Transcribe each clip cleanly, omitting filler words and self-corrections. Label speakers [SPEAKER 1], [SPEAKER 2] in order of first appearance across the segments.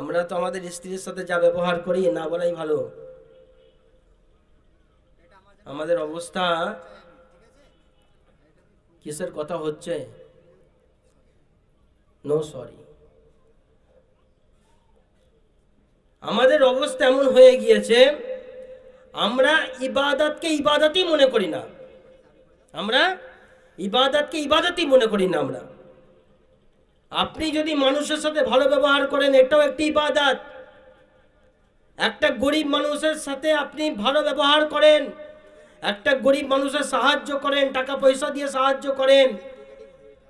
[SPEAKER 1] আমরা তো আমাদের স্ত্রীর সাথে যা ব্যবহার করি না বলাই ভালো। আমাদের অবস্থা কিসের কথা হচ্ছে? নো সরি, আমাদের অবস্থা এমন হয়ে গিয়েছে, আমরা ইবাদতকে ইবাদতই মনে করি না। আমরা ইবাদতকে ইবাদতই মনে করি না। আমরা, আপনি যদি মানুষের সাথে ভালো ব্যবহার করেন, এটাও একটি ইবাদত। একটা গরিব মানুষের সাথে আপনি ভালো ব্যবহার করেন, একটা গরিব মানুষের সাহায্য করেন, টাকা পয়সা দিয়ে সাহায্য করেন,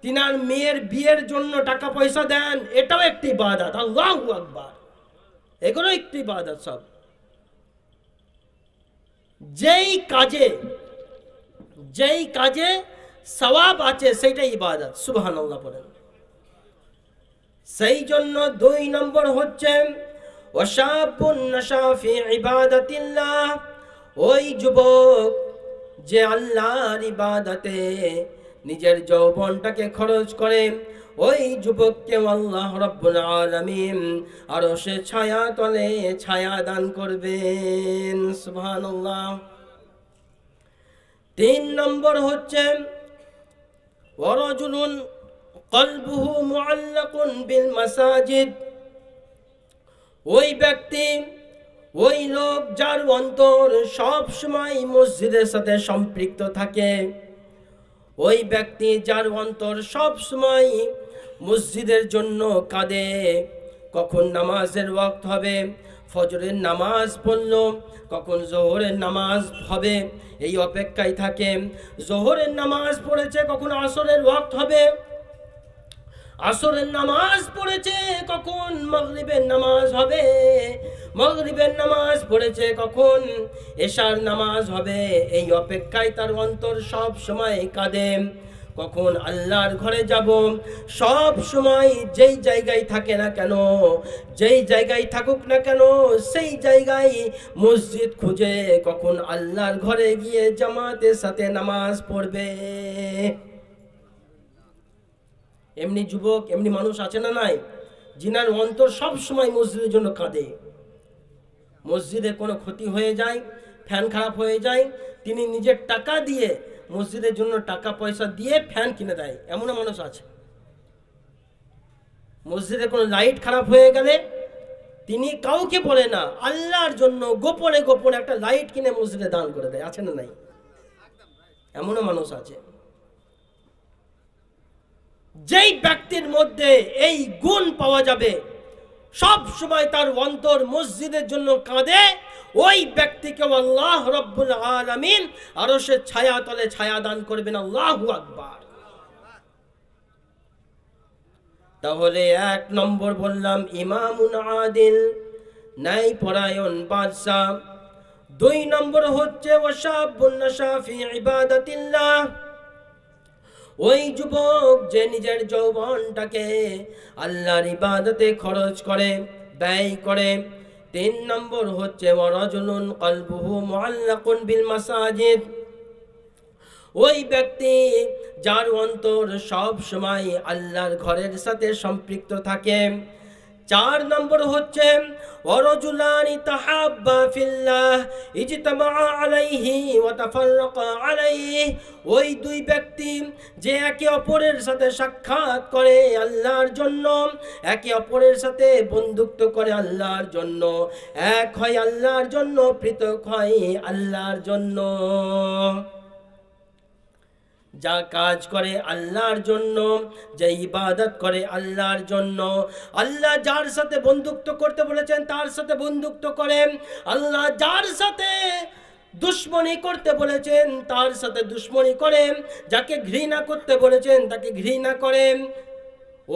[SPEAKER 1] তিনার মেয়ের বিয়ের জন্য টাকা পয়সা দেন, এটাও একটি ইবাদত। আল্লাহু আকবার, এগুলো একটি ইবাদত। সব যেই কাজে সওয়াব আছে সেইটাই ইবাদত। সুবহানাল্লাহ বলেন। সেই জন্য 2 নম্বর হচ্ছে ওয়াশাবুন নাশা ফি ইবাদাতিল্লাহ, ওই যুবক যে আল্লাহর ইবাদতে নিজের যৌবনটাকে খরচ করে, ওই যুবককে আল্লাহ রাব্বুল আলামিন আরশের ছায়া তলে ছায়া দান করবেন। সুবহানাল্লাহ। 3 নম্বর হচ্ছে ওয়ারাজুলুন কলবুহু মুআল্লাকুন বিল মাসাজিদ, ওই ব্যক্তি, ওই লোক যার অন্তর সব সময় মসজিদের সাথে সম্পৃক্ত থাকে, ওই ব্যক্তি যার অন্তর সব সময় মসজিদের জন্য কাঁদে। কখন নামাজের ওয়াক্ত হবে, ফজরের নামাজ পড়ল, কখন জোহরের নামাজ হবে এই অপেক্ষায় থাকে। জোহরের নামাজ পড়েছে, কখন আসরের ওয়াক্ত হবে, আসরের নামাজ পড়েছে, কখন মাগরিবের নামাজ হবে, মাগরিবের নামাজ পড়েছে, কখন এশার নামাজ হবে, এই অপেক্ষায় তার অন্তর সব সময় কাঁদে। কখন আল্লাহর ঘরে যাব, সব সময় যেই জায়গায় থাকে না কেন, যেই জায়গায় থাকুক না কেন, সেই জায়গায় মসজিদ খুঁজে কখন আল্লাহর ঘরে গিয়ে জামাতের সাথে নামাজ পড়বে। এমনি যুবক, এমনি মানুষ আছে না নাই, যিনার অন্তর সব সময় মসজিদের জন্য কাঁদে। মসজিদে কোনো ক্ষতি হয়ে যায়, ফ্যান খারাপ হয়ে যায়, তিনি নিজের টাকা দিয়ে মসজিদের জন্য টাকা পয়সা দিয়ে ফ্যান কিনে দেয়, এমনও মানুষ আছে। মসজিদে কোনো লাইট খারাপ হয়ে গেলে তিনি কাউকে বলে না, আল্লাহর জন্য গোপনে গোপনে একটা লাইট কিনে মসজিদে দান করে দেয়, আছে না নাই? এমনও মানুষ আছে। যেই ব্যক্তির মধ্যে এই গুণ পাওয়া যাবে, সব সময় তার অন্তর মসজিদের জন্য কাঁদে, ওই ব্যক্তিকে আল্লাহ রাব্বুল আলামিন আরশের ছায়া তলে ছায়া দান করবেন। আল্লাহু আকবার। তাহলে 1 নম্বর বললাম ইমামুন আদিল, ন্যায় পরায়ণ বাদশা। 2 নম্বর হচ্ছে ওয়াশাবুন নাশা ফি ইবাদাতিল্লাহ, ওই যুবক যে নিজের যৌবনটাকে আল্লাহর ইবাদতে খরচ করে, ব্যয় করে। 3 নম্বর হচ্ছে ওয়ারাজুলুন কলবুহু মুআল্লাকুন বিল মাসাজিদ, ওই ব্যক্তি যার অন্তর সব সময় আল্লাহর ঘরের সাথে সম্পৃক্ত থাকে। 4 নম্বর হচ্ছে ওয়ারাজুলানি তাহাব্বা ফিল্লাহ ইজতামা আলাইহি ওয়া তাফাররাকা আলাইহি, ওই 2 ব্যক্তি যে একে অপরের সাথে সাক্ষাৎ করে আল্লাহর জন্য, একে অপরের সাথে বন্ধুত্ব করে আল্লাহর জন্য, এক হয় আল্লাহর জন্য, পৃথক হয় আল্লাহর জন্য। যা কাজ করে আল্লাহর জন্য, যে ইবাদত করে আল্লাহর জন্য, আল্লাহ যার সাথে বন্ধুত্ব করতে বলেছেন তার সাথে বন্ধুত্ব করেন, আল্লাহ যার সাথে দুশ্মনী করতে বলেছেন তার সাথে দুশ্মনী করেন, যাকে ঘৃণা করতে বলেছেন তাকে ঘৃণা করেন।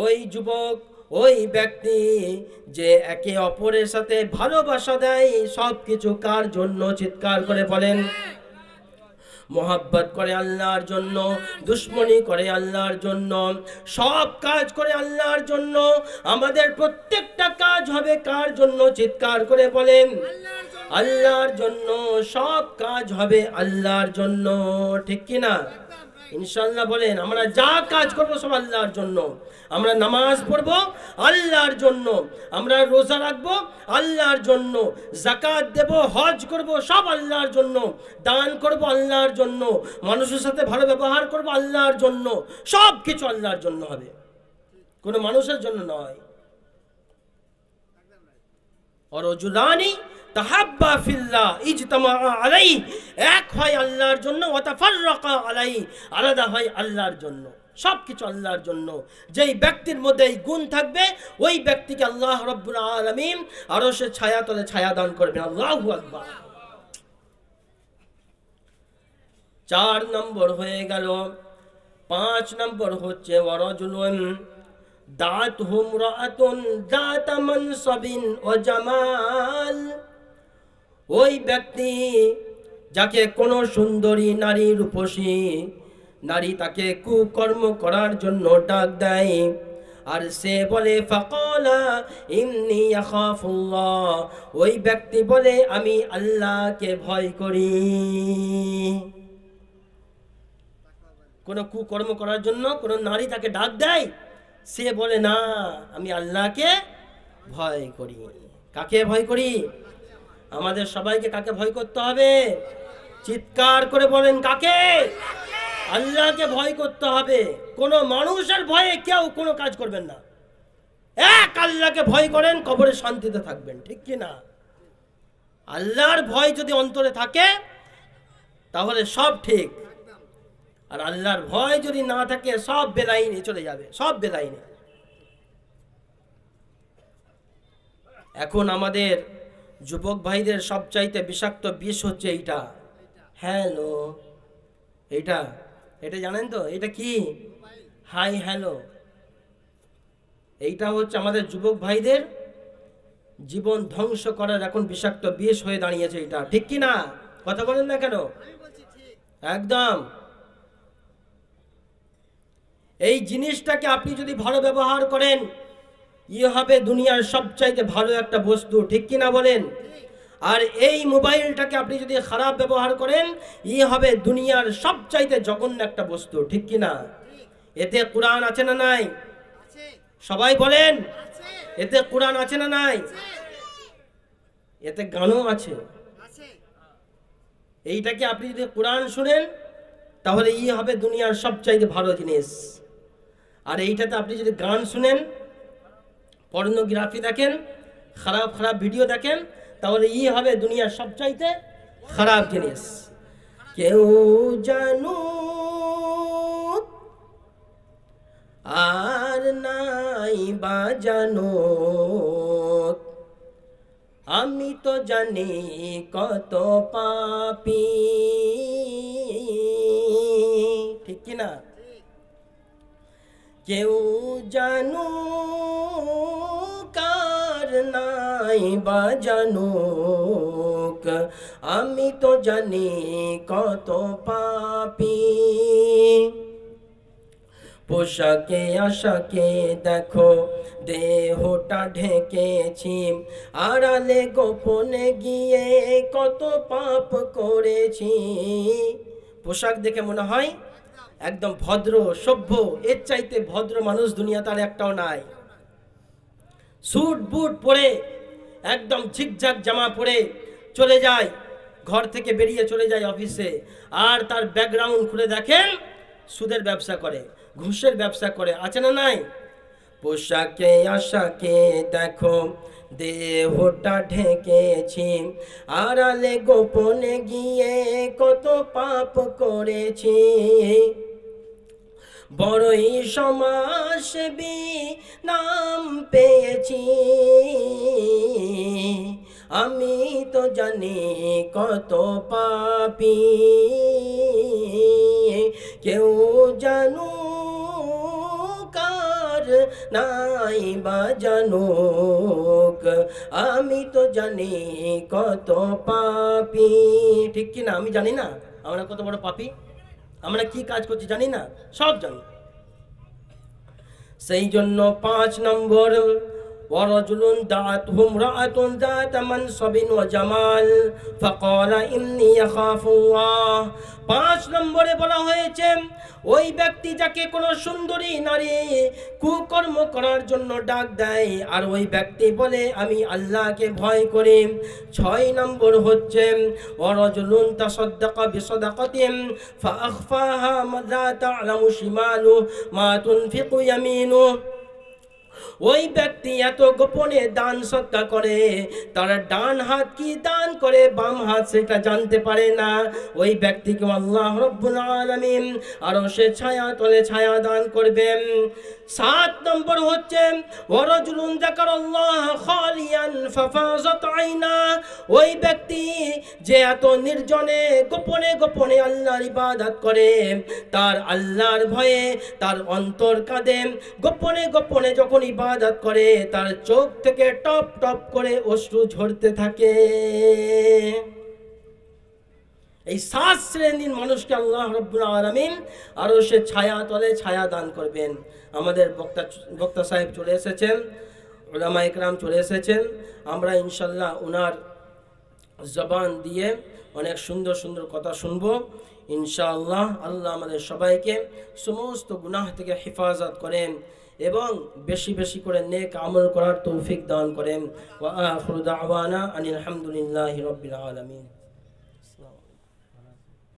[SPEAKER 1] ওই যুবক, ওই ব্যক্তি যে একে অপরের সাথে ভালোবাসা দেয়, সব কিছু কার জন্য? চিৎকার করে বলেন। মোহাব্বত করে আল্লাহর জন্য, দুশ্মনী করে আল্লাহর জন্য, সব কাজ করে আল্লাহর জন্য। আমাদের প্রত্যেকটা কাজ হবে কার জন্য? চিৎকার করে বলেন। আল্লাহর জন্য। সব কাজ হবে আল্লাহর জন্য, ঠিক কি না? ইনশাআল্লাহ বলেন আমরা যা কাজ করব সব আল্লাহর জন্য। আমরা নামাজ পড়ব আল্লাহর জন্য, আমরা রোজা রাখব আল্লাহর জন্য, যাকাত দেব, হজ করব সব আল্লাহর জন্য, দান করব আল্লাহর জন্য, মানুষের সাথে ভালো ব্যবহার করব আল্লাহর জন্য, সব কিছু আল্লাহর জন্য হবে, কোনো মানুষের জন্য নয়। অরজুলানি তাহাব্বা ফিল্লাহ ইজতামা আলাইহি, এক হয় আল্লাহর জন্য, ওয়া তাফাররাকা আলাইহি, আলাদা হয় আল্লাহর জন্য, সব কিছু আল্লাহর জন্য। যেই ব্যক্তির মধ্যে এই গুণ থাকবে ওই ব্যক্তিকে আল্লাহ রাব্বুল আলামিন আরশের ছায়া তলে ছায়া দান করবেন। আল্লাহু আকবার। 4 নম্বর হয়ে গেল। 5 নম্বর হচ্ছে ওয়ারাজুলুন দাতুহু ইমরাআতুন যাতা মানসাবিন ওয়া জামাল, ওই ব্যক্তি যাকে কোনো সুন্দরী নারী, রূপসী নারী তাকে কুকর্ম করার জন্য ডাক দেয়, আর সে বলে ফাকালা ইন্নী আখাফুল্লাহ, ওই ব্যক্তি বলে আমি আল্লাহকে ভয় করি। কোনো কুকর্ম করার জন্য কোনো নারী তাকে ডাক দেয়, সে বলে না আমি আল্লাহকে ভয় করি। কাকে ভয় করি? আমাদের সবাইকে কাকে ভয় করতে হবে? চিৎকার করে বলেন কাকে? আল্লাহকে ভয় করতে হবে। কোনো মানুষের ভয়ে কেউ কোনো কাজ করবেন না। এক আল্লাহকে ভয় করেন, কবরে শান্তিতে থাকবেন, ঠিক কি না? আল্লাহর ভয় যদি অন্তরে থাকে তাহলে সব ঠিক, আর আল্লাহর ভয় যদি না থাকে সব বেলাইনে চলে যাবে, সব বেলাইনে। এখন আমাদের যুবক ভাইদের সবচাইতে বিষাক্ত বিষ হচ্ছে এইটা। হ্যালো, এটা এটা জানেন তো এটা কি? Hi hello. এইটা হচ্ছে আমাদের যুবক ভাইদের জীবন ধ্বংস করার এখন বিষাক্ত বিষ হয়ে দাঁড়িয়েছে। এটা ঠিক কি না? কথা বলেন না কেন? একদম। এই জিনিসটাকে আপনি যদি ভালো ব্যবহার করেন, ইয়ে হবে দুনিয়ার সবচাইতে ভালো একটা বস্তু, ঠিক কি না বলেন? আর এই মোবাইলটাকে আপনি যদি খারাপ ব্যবহার করেন, ইয়ে হবে দুনিয়ার সবচাইতে জঘন্য একটা বস্তু, ঠিক কি না? এতে কোরআন আছে না নাই? সবাই বলেন, এতে কোরআন আছে না নাই? এতে গানও আছে। এইটাকে আপনি যদি কোরআন শুনেন তাহলে ইয়ে হবে দুনিয়ার সবচাইতে ভালো জিনিস। আর এইটাতে আপনি যদি গান শুনেন, পর্নোগ্রাফি দেখেন, খারাপ খারাপ ভিডিও দেখেন, তাহলে ই হবে দুনিয়ার সবচাইতে খারাপ জিনিস। কেউ জানো আর নাই বা জানো, আমি তো জানি কত পাপী, ঠিক কি না? কেউ জানো কার নাই বা জানুক, আমি তো জানি কত পাপী। পোশাকে আশাকে দেখো দেহটা ঢেকেছি, আড়ালে গোপনে গিয়ে কত পাপ করেছি। পোশাক দেখে মনে হয় একদম ভদ্র সভ্য, এর চাইতে ভদ্র মানুষ দুনিয়াতে আর একটাও নাই। স্যুট বুট পরে একদম ঝিকঝাক জামা পরে চলে যায়, ঘর থেকে বেরিয়ে চলে যায় অফিসে, আর তার ব্যাকগ্রাউন্ড খুলে দেখেন সুদের ব্যবসা করে, ঘুষের ব্যবসা করে, আছে না নাই? পোশাকে আশাকে দেখো দেহটা ঢেকেছি, আড়ালে গোপনে গিয়ে কত পাপ করেছি। বড়ই সমাজসেবী নাম পেয়েছি, আমি তো জানি কত পাপী। কেউ জানো কার নাই বা জানুক, আমি তো জানি কত পাপী, ঠিক কি না? আমি জানি না আমরা কত বড় পাপী, আমরা কি কাজ করছি জানি না, সব জানি। সেই জন্য 5 নম্বর ورجل دعته امرأة ذات منصب وجمال فقال إني أخاف الله 5 নম্বরে বলা হয়েছে ওই ব্যক্তি যাকে কোনো সুন্দরী নারী কুকর্ম করার জন্য ডাক দেয় আর ওই ব্যক্তি বলে আমি আল্লাহকে ভয় করি 6 নম্বর হচ্ছে ওয়ারাজুলুন তাসাদদাকা বিসাদাকাতিন ফাআখফাহা মা তা'লামু শিমালু মা তুনফিকু ইয়ামিনু ওই ব্যক্তি এত গোপনে দান সদকা করে তার ডান হাত কি দান করে বাম হাত সেটা জানতে পারে না ওই ব্যক্তিকে আল্লাহ রাব্বুল আলামিন আরশের ছায়া তলে ছায়া দান করবেন 7 নম্বর হচ্ছে ওয়ারাজুলুন যাকারাল্লাহ খালিয়ান ফাফাযাত আইনা ওই ব্যক্তি যে এত নির্জনে গোপনে গোপনে আল্লাহর ইবাদত করে তার আল্লাহর ভয়ে তার অন্তর কাঁদে গোপনে গোপনে যখন ইবাদত করে তার চোখ থেকে টপ টপ করে অশ্রু ঝরতে থাকে এই 7 শ্রেণীর মানুষকে আল্লাহ রাব্বুল আলামিন আরশের ছায়া তলে ছায়া দান করবেন আমাদের বক্তা সাহেব চলে এসেছেন উলামা ইকরাম চলে এসেছেন আমরা ইনশাআল্লাহ ওনার জবান দিয়ে অনেক সুন্দর সুন্দর কথা শুনবো ইনশাআল্লাহ আল্লাহ আমাদের সবাইকে সমস্ত গুনাহ থেকে হেফাজত করেন এবং বেশি বেশি করে নেক আমল করার তৌফিক দান করেন ওয়া আখিরু দাওয়ানা আনিল হামদুলিল্লাহি রাব্বিল আলামিন